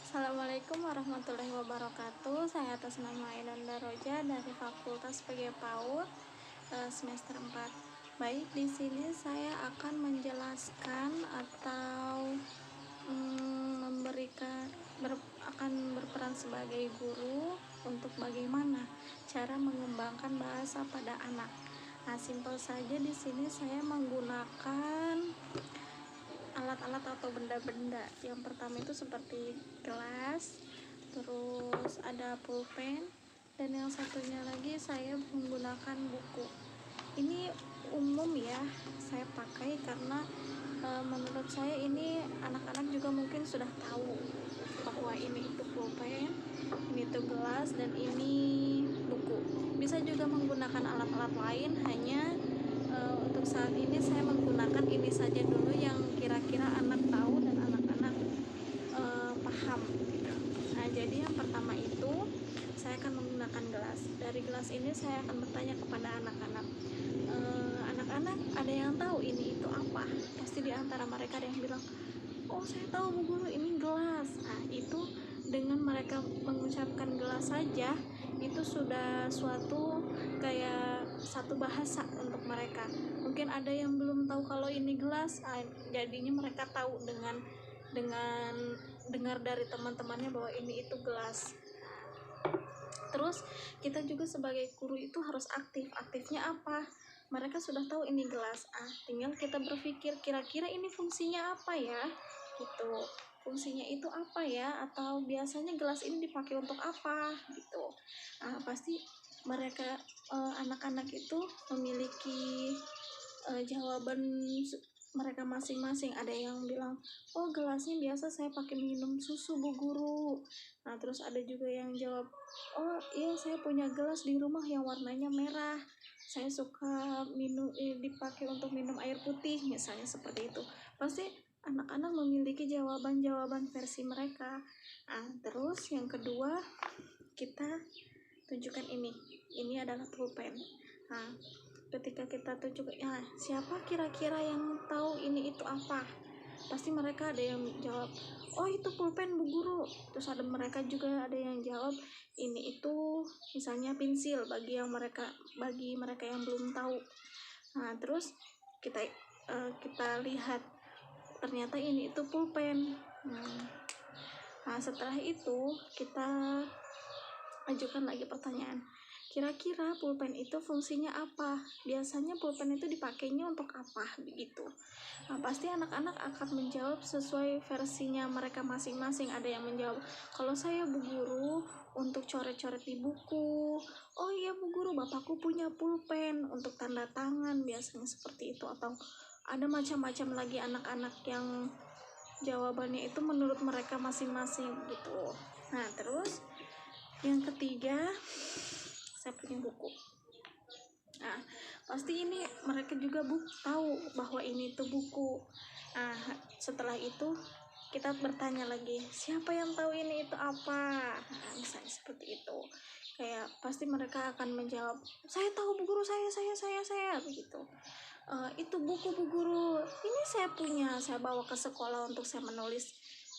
Assalamualaikum warahmatullahi wabarakatuh. Saya atas nama Ainanda Roja dari Fakultas PG PAUD semester 4. Baik, di sini saya akan menjelaskan atau akan berperan sebagai guru untuk bagaimana cara mengembangkan bahasa pada anak. Nah, simpel saja di sini saya menggunakan alat-alat atau benda-benda. Yang pertama itu seperti gelas, terus ada pulpen, dan yang satunya lagi saya menggunakan buku. Ini umum ya saya pakai karena menurut saya ini anak-anak juga mungkin sudah tahu bahwa ini itu pulpen, ini itu gelas, dan ini buku. Bisa juga menggunakan alat-alat lain, hanya untuk saat ini saya menggunakan ini saja dulu yang kira-kira anak tahu dan anak-anak paham. Nah, jadi yang pertama itu saya akan menggunakan gelas. Dari gelas ini saya akan bertanya kepada anak-anak, anak-anak ada yang tahu ini itu apa? Pasti di antara mereka ada yang bilang, oh saya tahu Bu Guru, ini gelas. Nah, itu dengan mereka mengucapkan gelas saja itu sudah suatu kayak satu bahasa untuk mereka. Mungkin ada yang belum tahu kalau ini gelas, jadinya mereka tahu dengan dengar dari teman-temannya bahwa ini itu gelas. Terus kita juga sebagai guru itu harus aktif. Aktifnya apa? Mereka sudah tahu ini gelas, tinggal kita berpikir kira-kira ini fungsinya apa ya, gitu. Fungsinya itu apa ya, atau biasanya gelas ini dipakai untuk apa, gitu. Pasti mereka anak-anak itu memiliki jawaban mereka masing-masing. Ada yang bilang, oh gelasnya biasa saya pakai minum susu Bu Guru. Nah, terus ada juga yang jawab, oh iya saya punya gelas di rumah yang warnanya merah, saya suka dipakai untuk minum air putih, misalnya seperti itu. Pasti anak-anak memiliki jawaban-jawaban versi mereka. Terus yang kedua, kita tunjukkan ini adalah pulpen. Ketika kita tunjukkan, siapa kira-kira yang tahu ini itu apa? Pasti mereka ada yang jawab, oh itu pulpen Bu Guru. Terus mereka juga ada yang jawab, ini itu misalnya pensil bagi mereka yang belum tahu. Terus kita lihat ternyata ini itu pulpen. Setelah itu kita ajukan lagi pertanyaan, kira-kira pulpen itu fungsinya apa? Biasanya pulpen itu dipakainya untuk apa? Begitu. Pasti anak-anak akan menjawab sesuai versinya mereka masing-masing. Ada yang menjawab, kalau saya Bu Guru untuk coret-coret di buku. Oh iya Bu Guru, bapakku punya pulpen untuk tanda tangan, biasanya seperti itu. Atau ada macam-macam lagi anak-anak yang jawabannya itu menurut mereka masing-masing gitu. Nah, terus yang ketiga, saya punya buku. Pasti ini mereka juga tahu bahwa ini tuh buku. Setelah itu kita bertanya lagi, siapa yang tahu ini itu apa? Misalnya seperti itu. Kayak pasti mereka akan menjawab, saya tahu Bu Guru, saya begitu. Itu buku Bu Guru, ini saya punya, saya bawa ke sekolah untuk saya menulis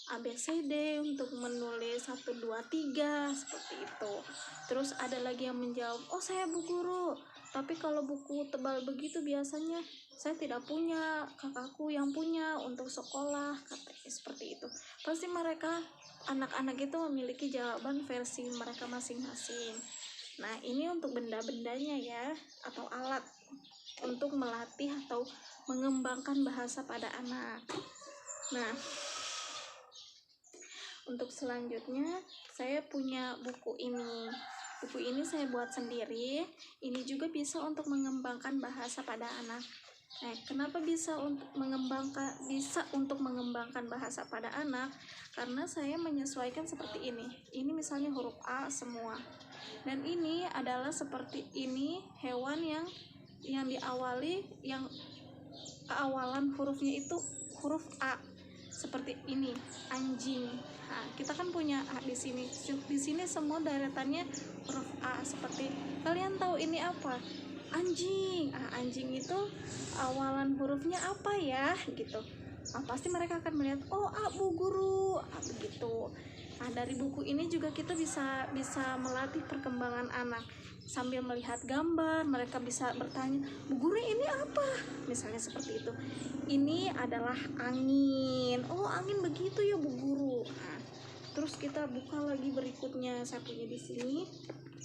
ABCD, untuk menulis 1, 2, 3 seperti itu. Terus ada lagi yang menjawab, oh saya Bu Guru, tapi kalau buku tebal begitu biasanya saya tidak punya, kakakku yang punya untuk sekolah, katanya seperti itu. Pasti mereka anak-anak itu memiliki jawaban versi mereka masing-masing. Nah, ini untuk benda-bendanya ya, atau alat untuk melatih atau mengembangkan bahasa pada anak. Nah, untuk selanjutnya saya punya buku ini. Buku ini saya buat sendiri. Ini juga bisa untuk mengembangkan bahasa pada anak. Kenapa bisa untuk mengembangkan bahasa pada anak? Karena saya menyesuaikan seperti ini. Ini misalnya huruf A semua. Dan ini adalah seperti ini, hewan yang diawali, yang keawalan hurufnya itu huruf A. Seperti ini, anjing. Kita kan punya A di sini. Di sini semua deretannya huruf A. Seperti kalian tahu ini apa? Anjing. Anjing itu awalan hurufnya apa ya? Gitu. Pasti mereka akan melihat, oh A Bu Guru, begitu. Nah, dari buku ini juga kita bisa melatih perkembangan anak. Sambil melihat gambar, mereka bisa bertanya, "Bu guru ini apa?" Misalnya seperti itu. Ini adalah angin. Oh, angin begitu ya, Bu guru. Nah, terus kita buka lagi berikutnya, saya punya di sini.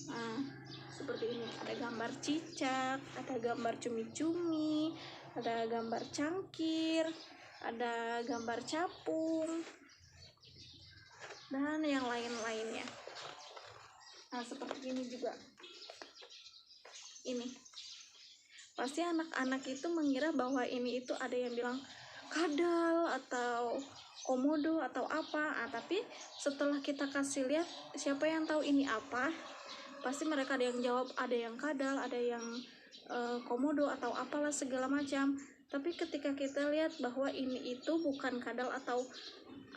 Nah, seperti ini, ada gambar cicak, ada gambar cumi-cumi, ada gambar cangkir, ada gambar capung, dan yang lain-lainnya. Nah, seperti ini juga. Ini pasti anak-anak itu mengira bahwa ini itu ada yang bilang kadal atau komodo atau apa. Tapi setelah kita kasih lihat, siapa yang tahu ini apa, pasti mereka ada yang jawab ada yang kadal, ada yang komodo atau apalah segala macam. Tapi ketika kita lihat bahwa ini itu bukan kadal atau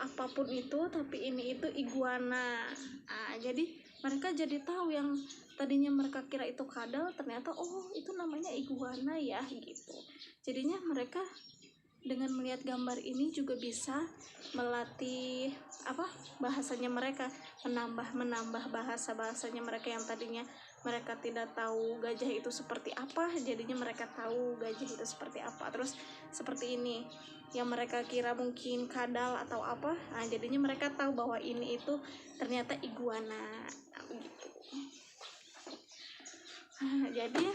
apapun itu, tapi ini itu iguana. Nah, jadi mereka jadi tahu yang tadinya mereka kira itu kadal, ternyata oh itu namanya iguana ya gitu. Jadinya mereka dengan melihat gambar ini juga bisa melatih bahasanya mereka, menambah bahasanya mereka yang tadinya mereka tidak tahu gajah itu seperti apa, jadinya mereka tahu gajah itu seperti apa. Terus seperti ini yang mereka kira mungkin kadal atau apa, nah jadinya mereka tahu bahwa ini itu ternyata iguana. Nah, begitu. Jadi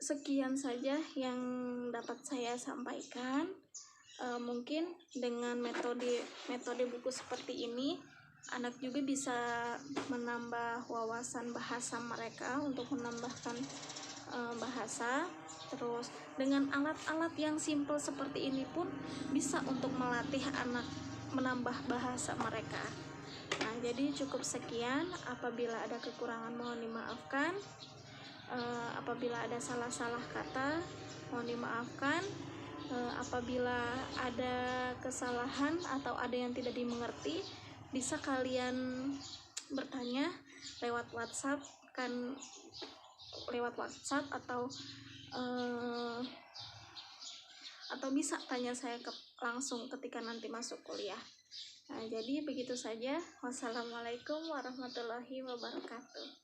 sekian saja yang dapat saya sampaikan. Mungkin dengan metode buku seperti ini, anak juga bisa menambah wawasan bahasa mereka untuk menambahkan bahasa. Terus dengan alat-alat yang simpel seperti ini pun bisa untuk melatih anak menambah bahasa mereka. Nah, jadi cukup sekian. Apabila ada kekurangan mohon dimaafkan. Apabila ada salah-salah kata mohon dimaafkan. Apabila ada kesalahan atau ada yang tidak dimengerti, bisa kalian bertanya lewat WhatsApp atau bisa tanya saya langsung ketika nanti masuk kuliah. Nah, jadi begitu saja. Wassalamualaikum warahmatullahi wabarakatuh.